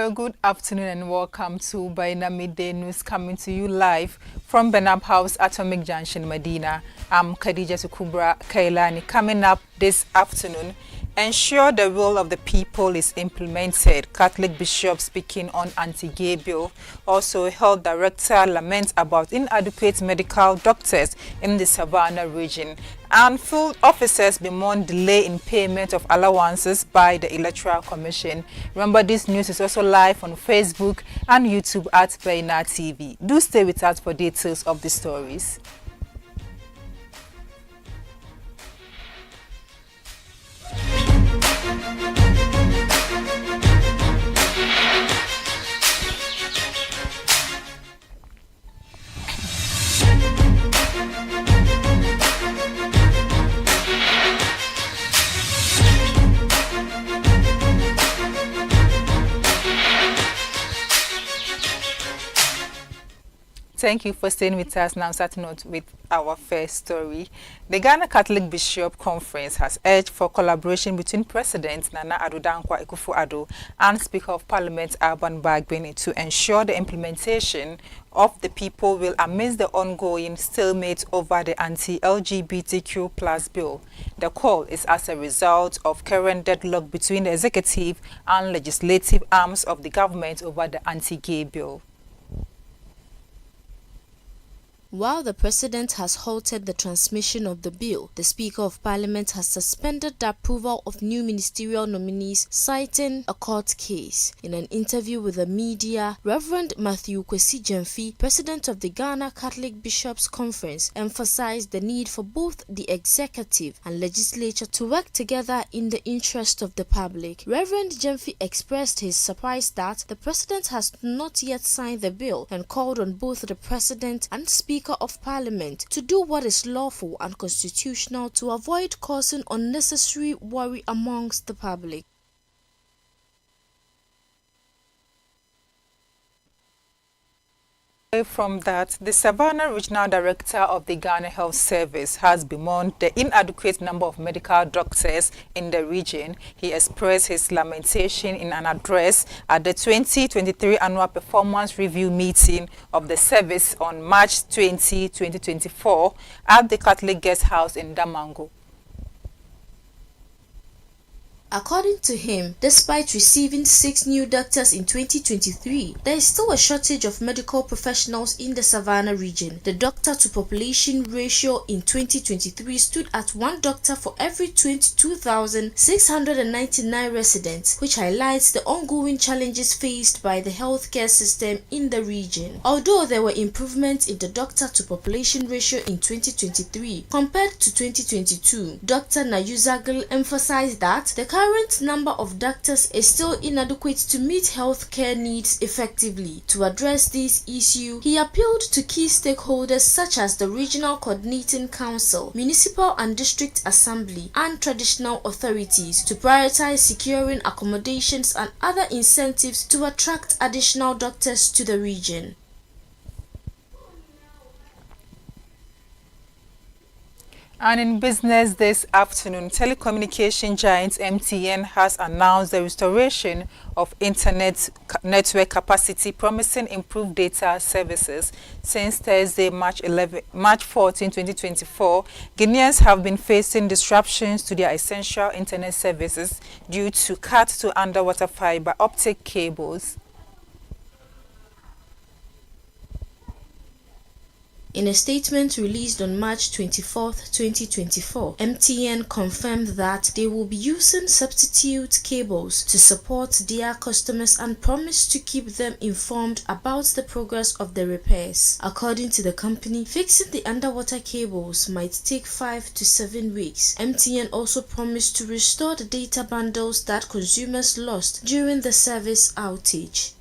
Very good afternoon and welcome to Baina Midday News, coming to you live from Benab House, Atomic Junction, Medina. I'm Khadija Sukubra Kailani. Coming up this afternoon, ensure the will of the people is implemented. Catholic Bishop speaking on anti-gay bill. Also, Health Director laments about inadequate medical doctors in the Savannah region. And field officers bemoan delay in payment of allowances by the Electoral Commission. Remember, this news is also live on Facebook and YouTube at Baina TV. Do stay with us for details of the stories. Thank you for staying with us. Now, starting out with our first story. The Ghana Catholic Bishop Conference has urged for collaboration between President Nana Addo Dankwa Akufo-Addo and Speaker of Parliament Alban Bagbin to ensure the implementation of the people will amidst the ongoing stalemate over the anti-LGBTQ+ bill. The call is as a result of current deadlock between the executive and legislative arms of the government over the anti-gay bill. While the President has halted the transmission of the bill, the Speaker of Parliament has suspended the approval of new ministerial nominees, citing a court case. In an interview with the media, Reverend Matthew Kwesi Gyamfi, President of the Ghana Catholic Bishops' Conference, emphasized the need for both the executive and legislature to work together in the interest of the public. Reverend Gyamfi expressed his surprise that the President has not yet signed the bill and called on both the President and Speaker of Parliament to do what is lawful and constitutional to avoid causing unnecessary worry amongst the public. From that, the Savannah Regional Director of the Ghana Health Service has bemoaned the inadequate number of medical doctors in the region. He expressed his lamentation in an address at the 2023 Annual Performance Review meeting of the service on March 20, 2024 at the Catholic Guest House in Damongo. According to him, despite receiving 6 new doctors in 2023, there is still a shortage of medical professionals in the Savannah region. The doctor-to-population ratio in 2023 stood at 1 doctor for every 22,699 residents, which highlights the ongoing challenges faced by the healthcare system in the region. Although there were improvements in the doctor-to-population ratio in 2023 compared to 2022, Dr. Nayuzagal emphasized that the current number of doctors is still inadequate to meet healthcare needs effectively. To address this issue, he appealed to key stakeholders such as the Regional Coordinating Council, Municipal and District Assembly, and traditional authorities to prioritize securing accommodations and other incentives to attract additional doctors to the region. And in business this afternoon, telecommunication giant MTN has announced the restoration of internet network capacity, promising improved data services. Since Thursday, March 14, 2024, Guineans have been facing disruptions to their essential internet services due to cuts to underwater fiber optic cables. In a statement released on March 24, 2024, MTN confirmed that they will be using substitute cables to support their customers and promised to keep them informed about the progress of the repairs. According to the company, fixing the underwater cables might take 5 to 7 weeks. MTN also promised to restore the data bundles that consumers lost during the service outage.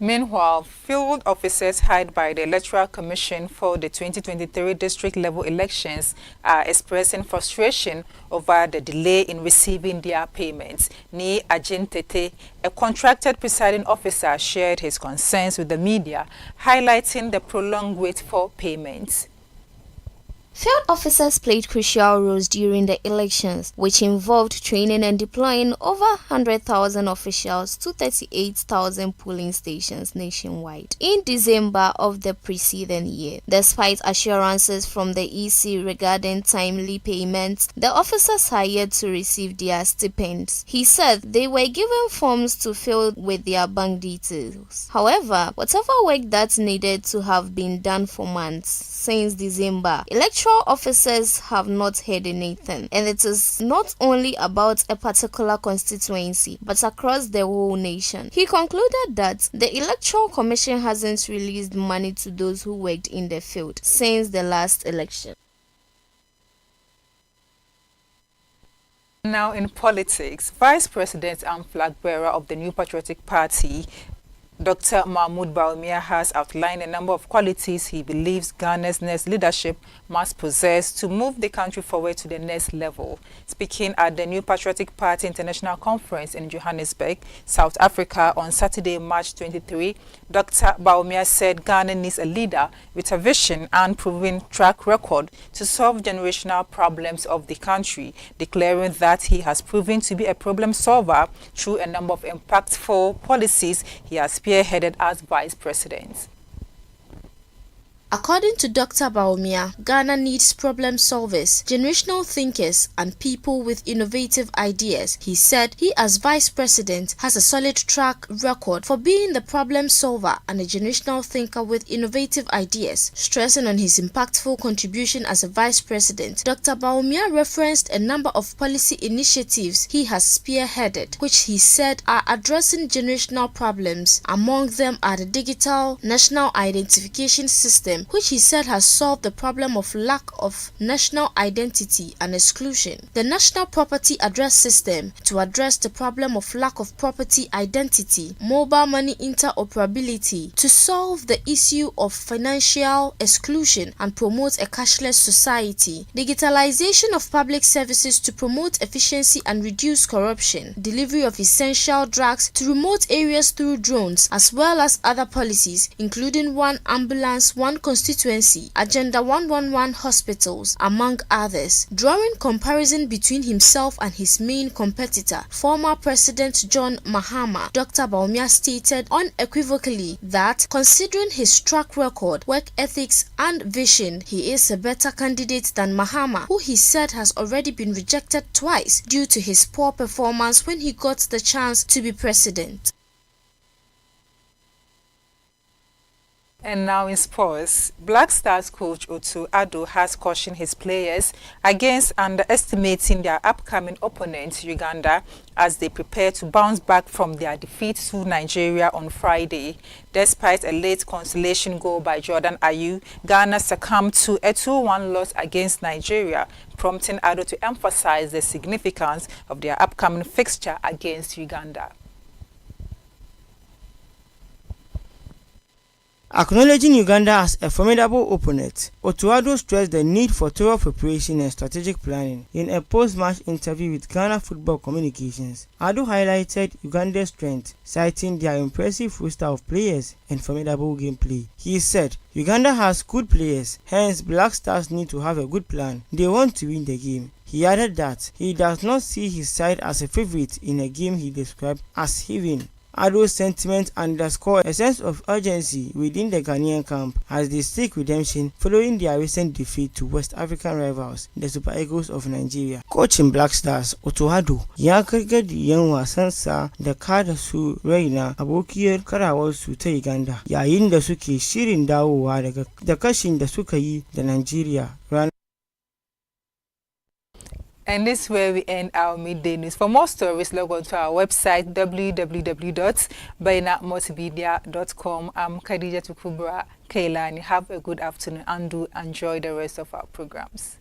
Meanwhile, field officers hired by the Electoral Commission for the 2023 district-level elections are expressing frustration over the delay in receiving their payments. Ni Ajintete, a contracted presiding officer, shared his concerns with the media, highlighting the prolonged wait for payments. Field officers played crucial roles during the elections, which involved training and deploying over 100,000 officials to 38,000 polling stations nationwide in December of the preceding year. Despite assurances from the EC regarding timely payments, the officers hired to receive their stipends. He said they were given forms to fill with their bank details. However, whatever work that needed to have been done for months since December, electoral officers have not heard anything, and it is not only about a particular constituency but across the whole nation. He concluded that the Electoral Commission hasn't released money to those who worked in the field since the last election. Now in politics, Vice President and flag bearer of the New Patriotic Party, Dr. Mahmoud Bawumia, has outlined a number of qualities he believes Ghana's next leadership must possess to move the country forward to the next level. Speaking at the New Patriotic Party International Conference in Johannesburg, South Africa on Saturday, March 23, Dr. Bawumia said Ghana needs a leader with a vision and proven track record to solve generational problems of the country, declaring that he has proven to be a problem solver through a number of impactful policies he has spearheaded as Vice President. According to Dr. Bawumia, Ghana needs problem solvers, generational thinkers, and people with innovative ideas. He said he, as Vice President, has a solid track record for being the problem solver and a generational thinker with innovative ideas. Stressing on his impactful contribution as a Vice President, Dr. Bawumia referenced a number of policy initiatives he has spearheaded, which he said are addressing generational problems. Among them are the Digital National Identification System, which he said has solved the problem of lack of national identity and exclusion. The National Property Address System, to address the problem of lack of property identity. Mobile money interoperability, to solve the issue of financial exclusion and promote a cashless society. Digitalization of public services to promote efficiency and reduce corruption. Delivery of essential drugs to remote areas through drones, as well as other policies, including one ambulance, one constituency, Agenda 111 hospitals, among others. Drawing comparison between himself and his main competitor, former President John Mahama, Dr. Bawumia stated unequivocally that, considering his track record, work ethics, and vision, he is a better candidate than Mahama, who he said has already been rejected twice due to his poor performance when he got the chance to be president. And now in sports, Black Stars coach Otto Addo has cautioned his players against underestimating their upcoming opponent, Uganda, as they prepare to bounce back from their defeat to Nigeria on Friday. Despite a late consolation goal by Jordan Ayew, Ghana succumbed to a 2-1 loss against Nigeria, prompting Addo to emphasize the significance of their upcoming fixture against Uganda. Acknowledging Uganda as a formidable opponent, Otto Addo stressed the need for thorough preparation and strategic planning. In a post-match interview with Ghana Football Communications, Addo highlighted Uganda's strength, citing their impressive roster of players and formidable gameplay. He said, Uganda has good players, hence Black Stars need to have a good plan. They want to win the game. He added that he does not see his side as a favorite in a game he described as heaving. Addo's sentiment underscored a sense of urgency within the Ghanaian camp as they seek redemption following their recent defeat to West African rivals, the Super Eagles of Nigeria. Coaching Black Stars, Otto Addo ya gargadi yan wasansa da kada su raina abokiyar karawarsu ta Uganda yayin da suke shirin dawowa daga kashin da suka yi da Nigeria ranar. And this is where we end our midday news. For more stories, log on to our website, www.bainamultimedia.com. I'm Khadija Tukubra Kailani. Have a good afternoon and do enjoy the rest of our programs.